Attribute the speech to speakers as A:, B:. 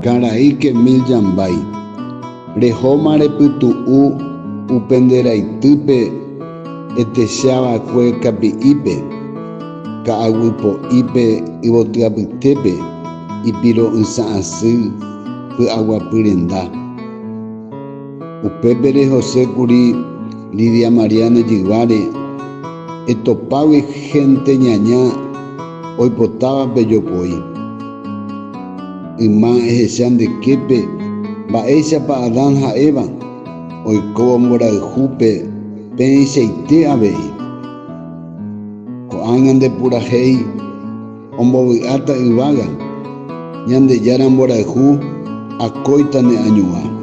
A: Karai mil jambai. Rehóma repytu'u upenderaitýpe etechava'ekue kapi'ípe, ka'aguypo'ípe yvotyapytépe, ipiro ysa'asy py'aguapy renda. Upépe rehosékuri Lidia María Nejyváre etopágui hénte ñaña oipotáva pejopói. Yma ehechandeképe mba'éichapa Adán ha Eva oikóvo mborayhúpe péichaite avei. Ko'ág̃a ndepurahéi ombovy'áta yvága, Ñandejára mborayhu akóita ne añuã.